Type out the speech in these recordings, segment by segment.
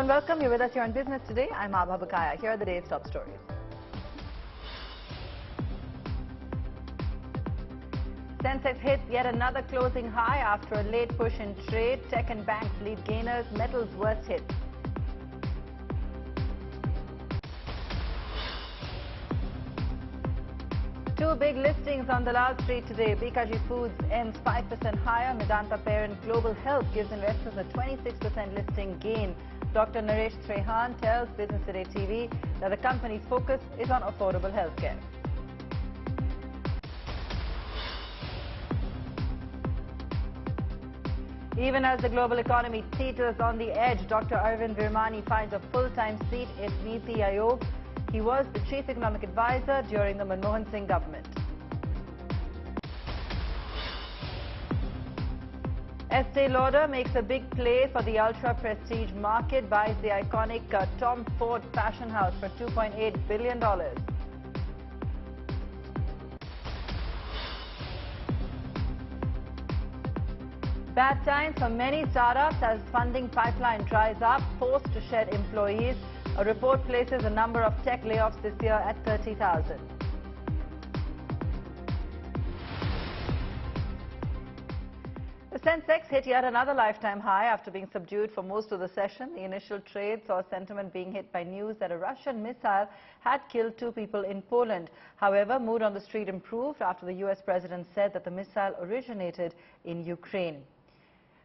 and welcome. You're with us here on Business Today. I'm Abha Bakaya. Here are the day's top stories. Sensex hit yet another closing high after a late push in trade. Tech and banks lead gainers. Metals worst hit. Two big listings on Dalal Street today. Bikaji Foods ends 5% higher. Medanta parent Global Health gives investors a 26% listing gain. Dr. Naresh Trehan tells Business Today TV that the company's focus is on affordable healthcare. Even as the global economy teeters on the edge, Dr. Arvind Virmani finds a full-time seat in Niti Aayog. He was the chief economic advisor during the Manmohan Singh government. Estee Lauder makes a big play for the ultra-prestige market, buys the iconic Tom Ford fashion house for $2.8 billion. Bad times for many startups as funding pipeline dries up, forced to shed employees. A report places the number of tech layoffs this year at 30,000. The Sensex hit yet another lifetime high after being subdued for most of the session. The initial trade saw sentiment being hit by news that a Russian missile had killed 2 people in Poland. However, mood on the street improved after the US president said that the missile originated in Ukraine.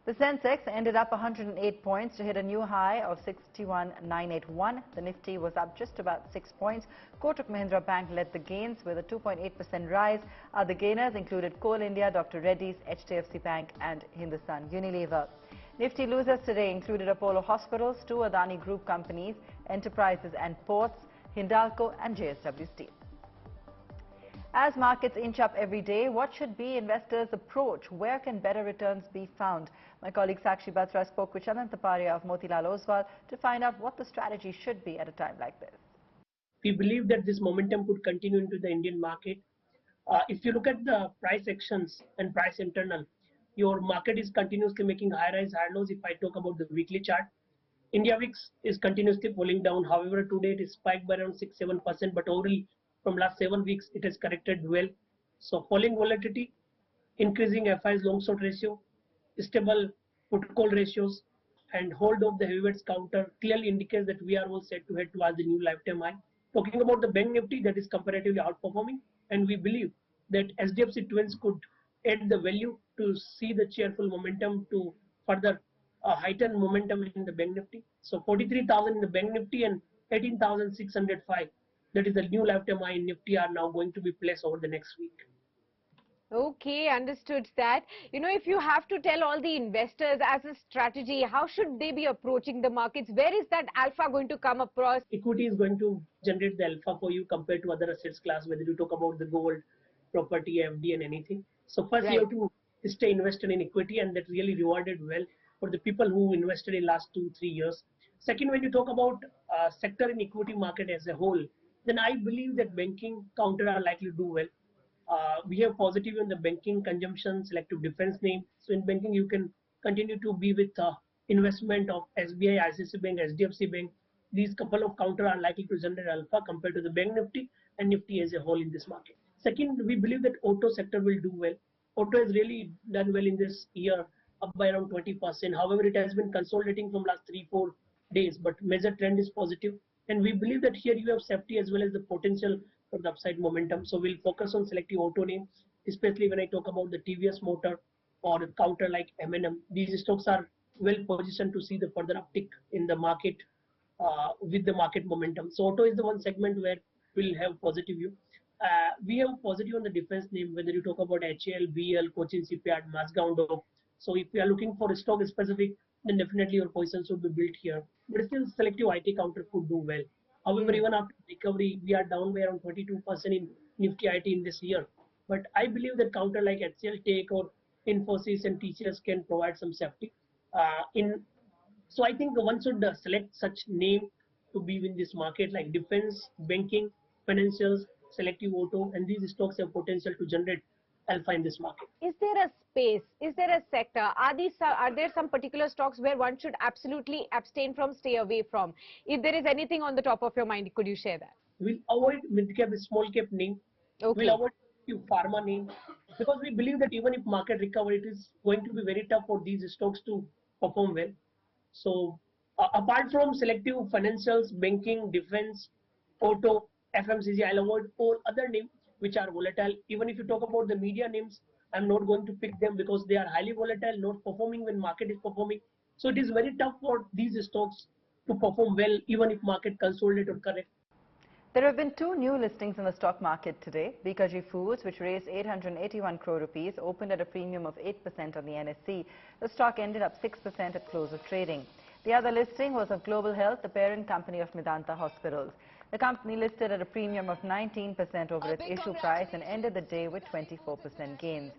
The Sensex ended up 108 points to hit a new high of 61,981. The Nifty was up just about 6 points. Kotak Mahindra Bank led the gains with a 2.8% rise. Other gainers included Coal India, Dr. Reddy's, HDFC Bank and Hindustan Unilever. Nifty losers today included Apollo Hospitals, 2 Adani Group companies, Enterprises and Ports, Hindalco and JSW Steel. As markets inch up every day, what should be investors' approach? Where can better returns be found? My colleague Sakshi Batra spoke with Chandan Taparia of Motilal Oswal to find out what the strategy should be at a time like this. We believe that this momentum could continue into the Indian market. If you look at the price actions and price internal, your market is continuously making high rise, high lows. If I talk about the weekly chart, India VIX is continuously falling down. However, today it is spiked by around 6-7%, but overall from last 7 weeks it has corrected well. So falling volatility, increasing FI's long short ratio, stable put call ratios and hold of the heavyweights counter clearly indicates that we are all set to head towards the new lifetime high. Talking about the Bank Nifty, that is comparatively outperforming, and we believe that SDFC Twins could add the value to see the cheerful momentum to further heighten momentum in the Bank Nifty. So 43,000 in the Bank Nifty and 18,605, that is the new lifetime high in Nifty, are now going to be placed over the next week. Okay, understood that. You know, if you have to tell all the investors as a strategy, how should they be approaching the markets? Where is that alpha going to come across? Equity is going to generate the alpha for you compared to other assets class, whether you talk about the gold, property, FD and anything. So first you have to stay invested in equity, and that really rewarded well for the people who invested in last 2-3 years. Second, when you talk about sector in equity market as a whole, then I believe that banking counter are likely to do well. We have positive in the banking consumption, selective defense name. So in banking, you can continue to be with investment of SBI, ICICI Bank, HDFC Bank. These couple of counter are likely to generate alpha compared to the Bank Nifty and Nifty as a whole in this market. Second, we believe that auto sector will do well. Auto has really done well in this year, up by around 20%. However, it has been consolidating from last 3-4 days, but major trend is positive. And we believe that here you have safety as well as the potential for the upside momentum. So we'll focus on selective auto names, especially when I talk about the TVS Motor or counter like M&M. These stocks are well positioned to see the further uptick in the market with the market momentum. So auto is the one segment where we'll have positive view. We have positive on the defense name, whether you talk about HAL, BL, Cochin Shipyard, Mazagon. So if you are looking for a stock specific, then definitely your position should be built here. But still selective IT counter could do well. However, even after recovery, we are down by around 22% in Nifty IT in this year. But I believe that counter like HCL Tech or Infosys and TCS can provide some safety. So I think one should select such name to be in this market like defense, banking, financials, selective auto, and these stocks have potential to generate alpha in this market. Is there a space? Is there a sector? Are there some particular stocks where one should absolutely abstain from, stay away from? If there is anything on the top of your mind, could you share that? We'll avoid mid-cap, small-cap name. Okay. We'll avoid few pharma name because we believe that even if market recover, it is going to be very tough for these stocks to perform well. So apart from selective financials, banking, defense, auto, FMCG, I'll avoid all other names which are volatile. Even if you talk about the media names, I'm not going to pick them because they are highly volatile, not performing when market is performing. So it is very tough for these stocks to perform well even if market consolidate or correct. There have been two new listings in the stock market today. Bikaji Foods, which raised 881 crore rupees, opened at a premium of 8% on the NSE. The stock ended up 6% at close of trading. The other listing was of Global Health, the parent company of Medanta Hospitals. The company listed at a premium of 19% over its issue price and ended the day with 24% gains.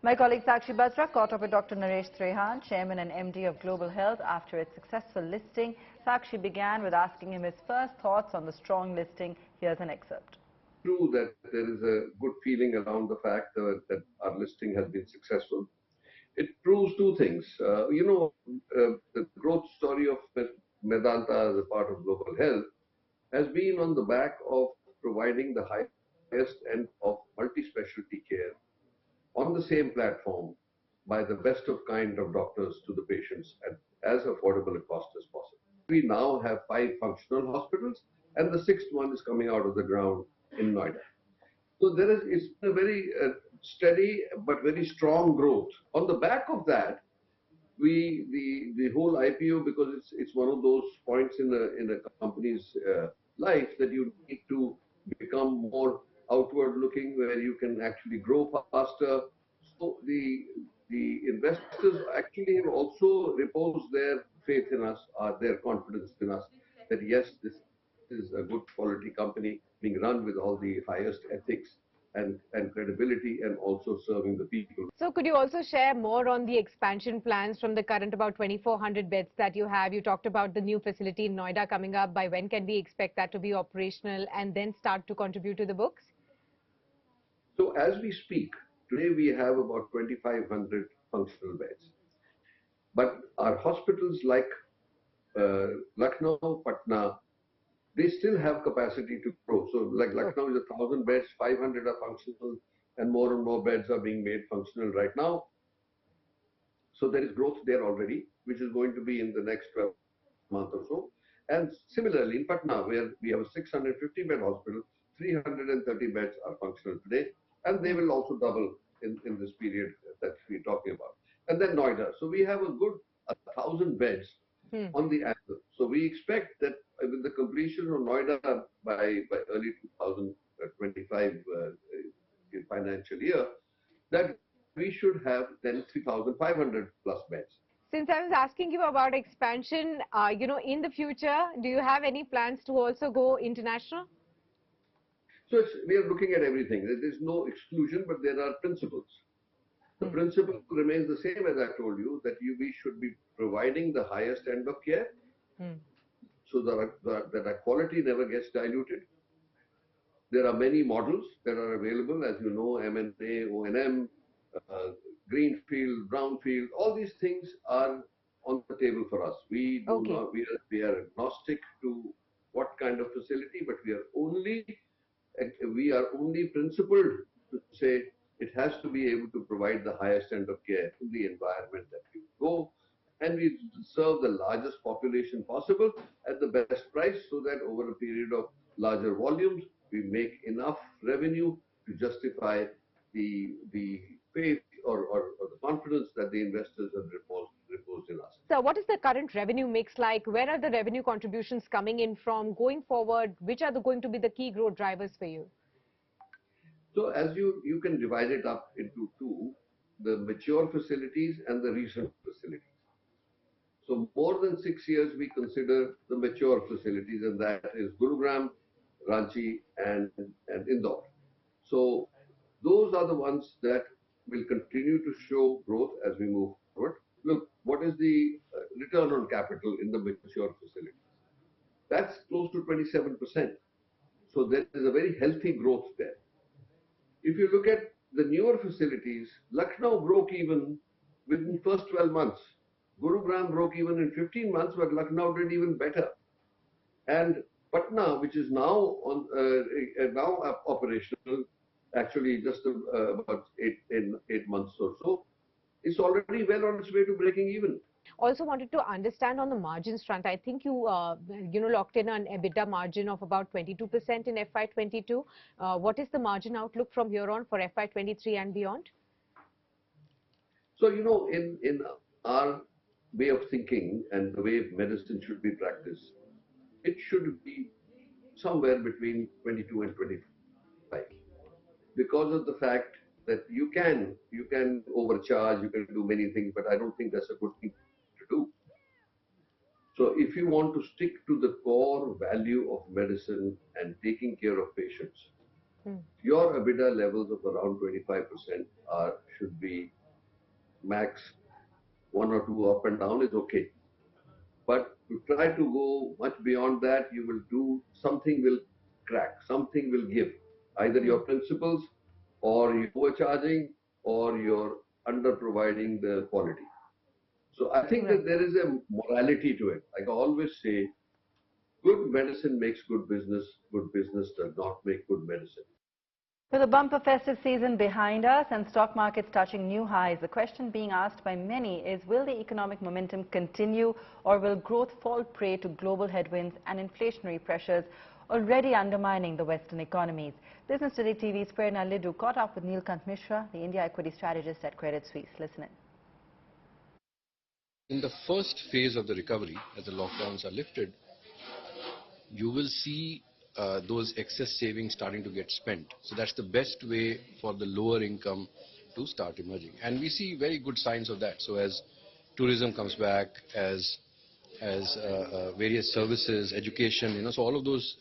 My colleague Sakshi Batra caught up with Dr. Naresh Trehan, Chairman and MD of Global Health, after its successful listing. Sakshi began with asking him his first thoughts on the strong listing. Here's an excerpt. True that there is a good feeling around the fact that our listing has been successful. It proves two things. The growth story of Medanta as a part of Global Health has been on the back of providing the highest end of multi-specialty care on the same platform by the best of kind of doctors to the patients at as affordable a cost as possible. We now have 5 functional hospitals and the 6th one is coming out of the ground in Noida. So it's a very steady but very strong growth. On the back of that, the whole IPO, because it's one of those points in a company's life that you need to become more outward looking, where you can actually grow faster. So the investors actually have also reposed their faith in us, their confidence in us, that yes, this is a good quality company being run with all the highest ethics and credibility, and also serving the people. So could you also share more on the expansion plans from the current about 2,400 beds that you have? You talked about the new facility in Noida coming up. By when can we expect that to be operational and then start to contribute to the books? So as we speak, today we have about 2,500 functional beds. But our hospitals like Lucknow, Patna, they still have capacity to grow. So like Lucknow is 1,000 beds, 500 are functional, and more beds are being made functional right now. So there is growth there already, which is going to be in the next 12 months or so. And similarly in Patna, where we have a 650 bed hospital, 330 beds are functional today, and they will also double in this period that we're talking about. And then Noida. So we have a good 1,000 beds on the anvil. So we expect that with the completion of Noida by early 2025 financial year, that we should have then 3,500 plus beds. Since I was asking you about expansion, in the future, do you have any plans to also go international? So we are looking at everything. There is no exclusion, but there are principles. The principle remains the same as I told you, that we should be providing the highest end of care, so that our quality never gets diluted. There are many models that are available, as you know, M&A, O&M, greenfield, brownfield. All these things are on the table for us. We are agnostic to what kind of facility, but we are only principled to say it has to be able to provide the highest end of care in the environment that we go, and we serve the largest population possible at the best price, so that over a period of larger volumes, we make enough revenue to justify the faith or the confidence that the investors have reposed in us. So what is the current revenue mix like? Where are the revenue contributions coming in from going forward? Which are going to be the key growth drivers for you? So as you can divide it up into two, the mature facilities and the recent facilities. So more than 6 years we consider the mature facilities, and that is Gurugram, Ranchi and Indore. So those are the ones that will continue to show growth as we move forward. Look, what is the return on capital in the mature facilities? That's close to 27%. So there is a very healthy growth there. If you look at the newer facilities, Lucknow broke even within first 12 months. Gurugram broke even in 15 months, but Lucknow did even better. And Patna, which is now operational, actually just about 8 months or so, is already well on its way to breaking even. Also wanted to understand on the margins front. I think you, locked in an EBITDA margin of about 22% in FY22. What is the margin outlook from here on for FY23 and beyond? So, in our way of thinking and the way medicine should be practiced, it should be somewhere between 22 and 25, because of the fact that you can overcharge, you can do many things, but I don't think that's a good thing to do. So if you want to stick to the core value of medicine and taking care of patients, your EBITDA levels of around 25% should be max. 1 or 2 up and down is okay. But to try to go much beyond that, you will do something, will crack, something will give. Either your principles, or you're overcharging, or you're under providing the quality. So I think that there is a morality to it. Like I always say, good medicine makes good business does not make good medicine. With the bumper festive season behind us and stock markets touching new highs, the question being asked by many is, will the economic momentum continue, or will growth fall prey to global headwinds and inflationary pressures already undermining the Western economies? Business Today TV's Prerna Liddu caught up with Neelkant Mishra, the India equity strategist at Credit Suisse. Listen in. In the first phase of the recovery, as the lockdowns are lifted, you will see those excess savings starting to get spent. So that's the best way for the lower income to start emerging. And we see very good signs of that. So as tourism comes back, as various services, education, so all of those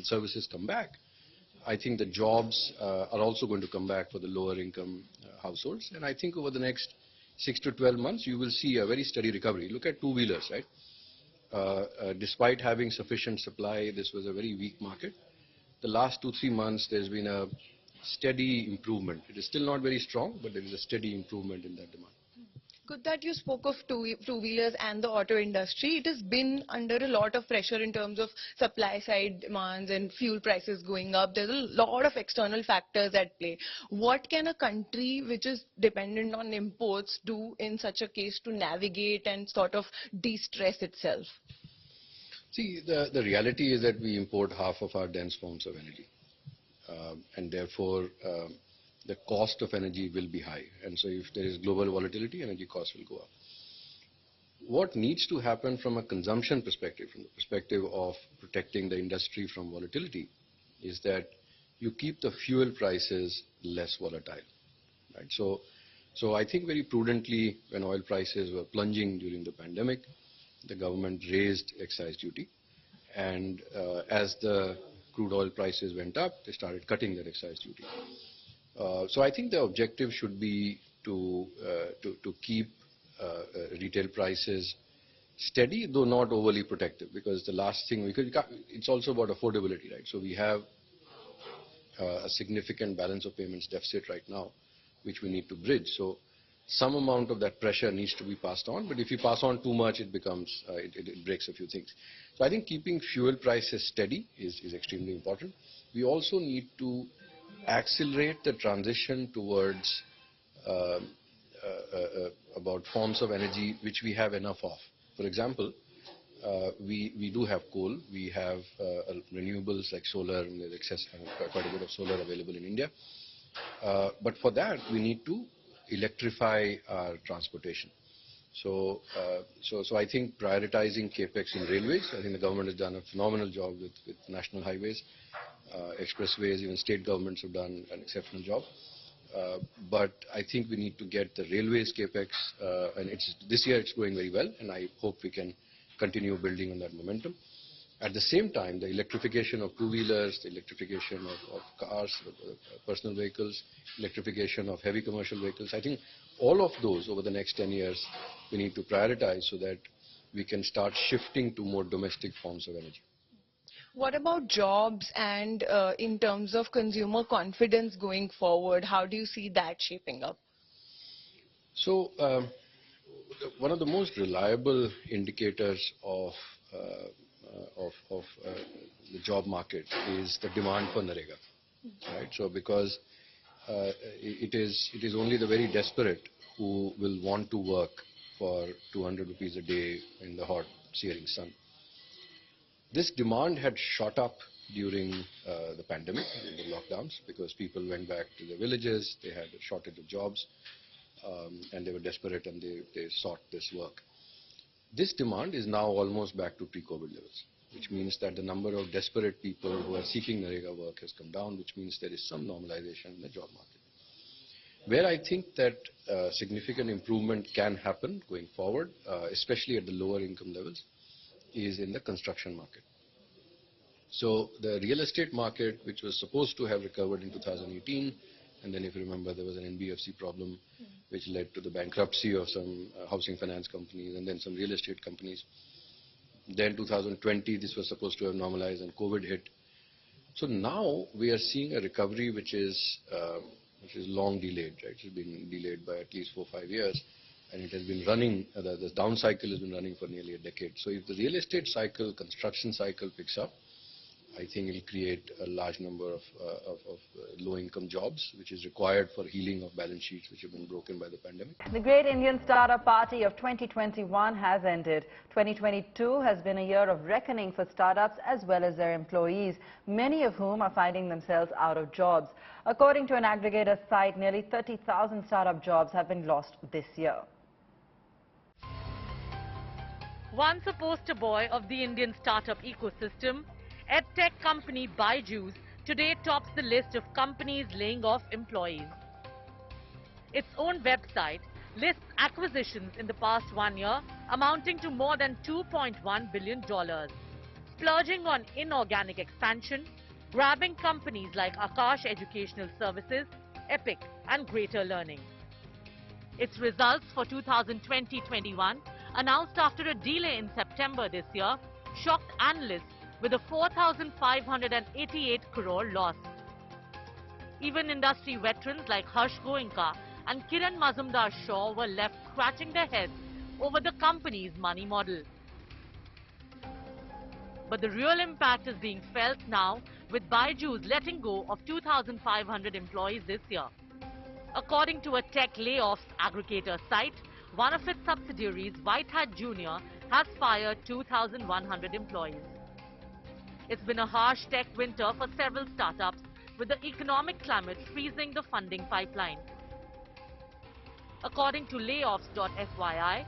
services come back, I think the jobs are also going to come back for the lower income households. And I think over the next 6 to 12 months, you will see a very steady recovery. Look at two-wheelers, right? Despite having sufficient supply, this was a very weak market. The last 2-3 months, there's been a steady improvement. It is still not very strong, but there is a steady improvement in that demand. Good that you spoke of two-wheelers and the auto industry. It has been under a lot of pressure in terms of supply side demands and fuel prices going up. There's a lot of external factors at play. What can a country which is dependent on imports do in such a case to navigate and sort of de-stress itself? See, the reality is that we import half of our dense forms of energy. And therefore, the cost of energy will be high. And so if there is global volatility, energy costs will go up. What needs to happen from a consumption perspective, from the perspective of protecting the industry from volatility, is that you keep the fuel prices less volatile. Right? So I think very prudently, when oil prices were plunging during the pandemic, the government raised excise duty. And as the crude oil prices went up, they started cutting that excise duty. So I think the objective should be to keep retail prices steady, though not overly protective, because the last thing it's also about affordability, right? So we have a significant balance of payments deficit right now, which we need to bridge. So some amount of that pressure needs to be passed on, but if you pass on too much, it becomes it breaks a few things. So I think keeping fuel prices steady is extremely important. We also need to accelerate the transition towards about forms of energy which we have enough of. For example, we do have coal, we have renewables like solar, and there's quite a bit of solar available in India. But for that, we need to electrify our transportation. So I think prioritizing capex in railways, I think the government has done a phenomenal job with national highways, expressways, even state governments have done an exceptional job. But I think we need to get the railways capex, and this year it's going very well, and I hope we can continue building on that momentum. At the same time, the electrification of two-wheelers, the electrification of cars, personal vehicles, electrification of heavy commercial vehicles, I think all of those over the next 10 years we need to prioritize so that we can start shifting to more domestic forms of energy. What about jobs and in terms of consumer confidence going forward? How do you see that shaping up? So, one of the most reliable indicators of the job market is the demand for Narega, right? So, because it is only the very desperate who will want to work for 200 rupees a day in the hot, searing sun. This demand had shot up during the pandemic, during the lockdowns, because people went back to their villages, they had a shortage of jobs, and they were desperate and they sought this work. This demand is now almost back to pre-COVID levels, which means that the number of desperate people who are seeking Narega work has come down, which means there is some normalization in the job market. Where I think that significant improvement can happen going forward, especially at the lower income levels, is in the construction market. So the real estate market, which was supposed to have recovered in 2018, and then if you remember, there was an NBFC problem which led to the bankruptcy of some housing finance companies and then some real estate companies. Then 2020, this was supposed to have normalized and COVID hit. So now we are seeing a recovery which is long delayed, right? It's been delayed by at least 4 or 5 years, and it has been running, the down cycle has been running for nearly a decade. So if the real estate cycle, construction cycle picks up, I think it will create a large number of low-income jobs, which is required for healing of balance sheets which have been broken by the pandemic. The Great Indian Startup Party of 2021 has ended. 2022 has been a year of reckoning for startups as well as their employees, many of whom are finding themselves out of jobs. According to an aggregator site, nearly 30,000 startup jobs have been lost this year. Once a poster boy of the Indian startup ecosystem, EdTech company Bikaji today tops the list of companies laying off employees. Its own website lists acquisitions in the past 1 year amounting to more than $2.1 billion, splurging on inorganic expansion, grabbing companies like Akash Educational Services, Epic and Greater Learning. Its results for 2020-21, announced after a delay in September this year, shocked analysts with a 4,588 crore loss. Even industry veterans like Harsh Goenka and Kiran Mazumdar-Shaw were left scratching their heads over the company's money model. But the real impact is being felt now, with Bikaji letting go of 2,500 employees this year. According to a tech layoffs aggregator site, one of its subsidiaries, White Hat Junior, has fired 2,100 employees. It's been a harsh tech winter for several startups, with the economic climate freezing the funding pipeline. According to layoffs.fyi,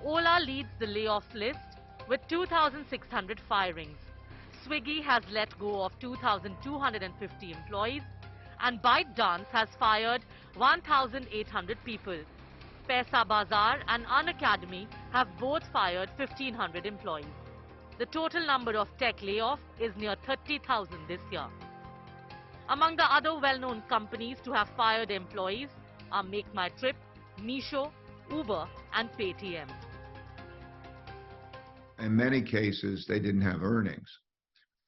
Ola leads the layoffs list with 2,600 firings. Swiggy has let go of 2,250 employees, and ByteDance has fired 1,800 people. Paisa Bazaar and Unacademy have both fired 1,500 employees. The total number of tech layoffs is near 30,000 this year. Among the other well-known companies to have fired employees are MakeMyTrip, Meesho, Uber and Paytm. In many cases, they didn't have earnings,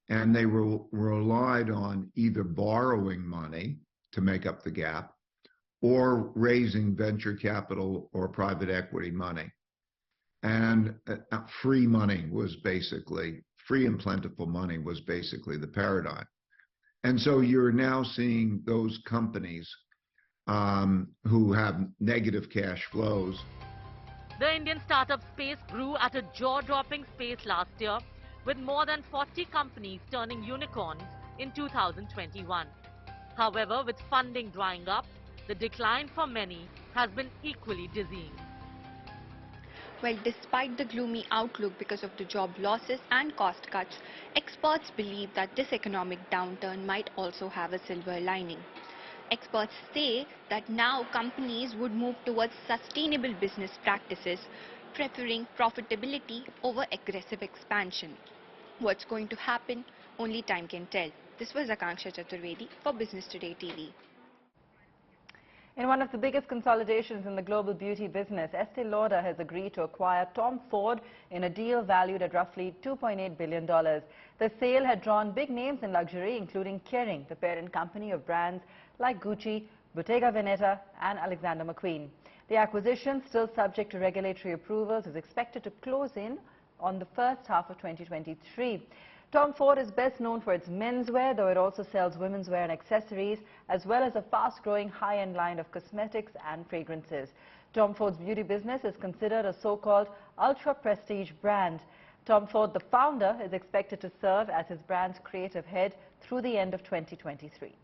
and they relied on either borrowing money to make up the gap or raising venture capital or private equity money. And free money was basically, free and plentiful money was basically the paradigm. And so you're now seeing those companies who have negative cash flows. The Indian startup space grew at a jaw-dropping pace last year, with more than 40 companies turning unicorns in 2021. However, with funding drying up, the decline for many has been equally dizzying. Well, despite the gloomy outlook because of the job losses and cost cuts, experts believe that this economic downturn might also have a silver lining. Experts say that now companies would move towards sustainable business practices, preferring profitability over aggressive expansion. What's going to happen? Only time can tell. This was Akanksha Chaturvedi for Business Today TV. In one of the biggest consolidations in the global beauty business, Estee Lauder has agreed to acquire Tom Ford in a deal valued at roughly $2.8 billion. The sale had drawn big names in luxury, including Kering, the parent company of brands like Gucci, Bottega Veneta and Alexander McQueen. The acquisition, still subject to regulatory approvals, is expected to close in on the first half of 2023. Tom Ford is best known for its menswear, though it also sells women's wear and accessories, as well as a fast-growing high-end line of cosmetics and fragrances. Tom Ford's beauty business is considered a so-called ultra-prestige brand. Tom Ford, the founder, is expected to serve as his brand's creative head through the end of 2023.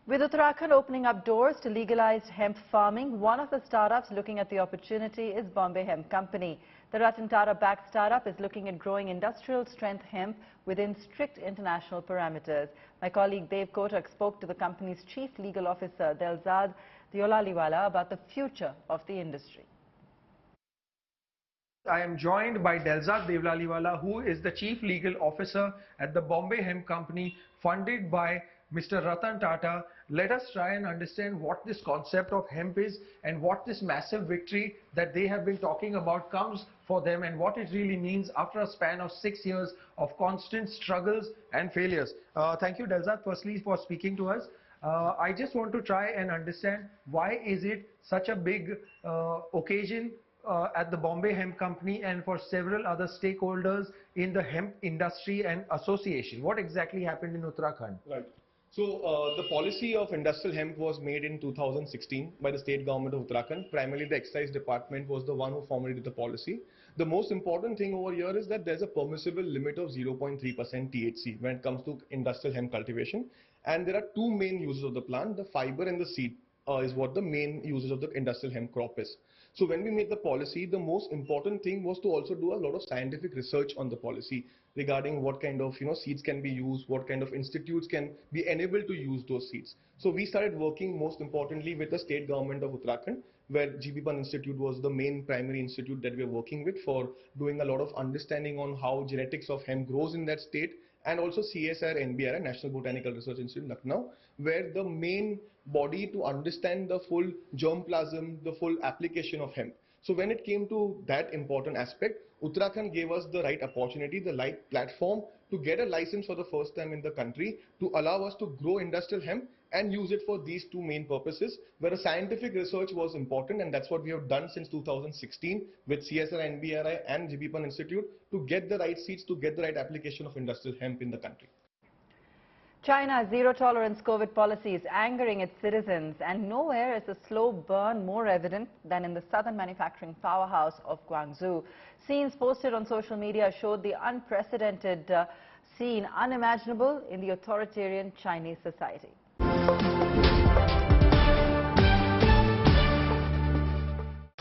With Uttarakhand opening up doors to legalized hemp farming, one of the startups looking at the opportunity is Bombay Hemp Company. The Ratan Tata-backed startup is looking at growing industrial-strength hemp within strict international parameters. My colleague Dev Kotak spoke to the company's chief legal officer, Delzad Deolaliwala, about the future of the industry. I am joined by Delzad Deolaliwala, who is the Chief Legal Officer at the Bombay Hemp Company, funded by Mr. Ratan Tata. Let us try and understand what this concept of hemp is and what this massive victory that they have been talking about comes for them and what it really means after a span of 6 years of constant struggles and failures. Thank you, Delzad, firstly for speaking to us. I just want to try and understand why is it such a big occasion at the Bombay Hemp Company and for several other stakeholders in the hemp industry and association. What exactly happened in Uttarakhand? Right. So the policy of industrial hemp was made in 2016 by the state government of Uttarakhand. Primarily the excise department was the one who formulated the policy. The most important thing over here is that there's a permissible limit of 0.3% THC when it comes to industrial hemp cultivation. And there are two main uses of the plant. The fiber and the seed is what the main uses of the industrial hemp crop is. So when we made the policy, the most important thing was to also do a lot of scientific research on the policy regarding what kind of seeds can be used, what kind of institutes can be enabled to use those seeds. So we started working most importantly with the state government of Uttarakhand, where GB Pan Institute was the main primary institute that we are working with for doing a lot of understanding on how genetics of hemp grows in that state, and also CSR NBRI, National Botanical Research Institute, Lucknow, where the main body to understand the full germplasm, the full application of hemp. So when it came to that important aspect, Uttarakhand gave us the right opportunity, the right platform to get a license for the first time in the country to allow us to grow industrial hemp and use it for these two main purposes, where a scientific research was important, and that's what we have done since 2016 with CSR, NBRI and GB Pan Institute to get the right seeds, to get the right application of industrial hemp in the country. China's zero-tolerance COVID policy is angering its citizens, and nowhere is the slow burn more evident than in the southern manufacturing powerhouse of Guangzhou. Scenes posted on social media showed the unprecedented scene unimaginable in the authoritarian Chinese society.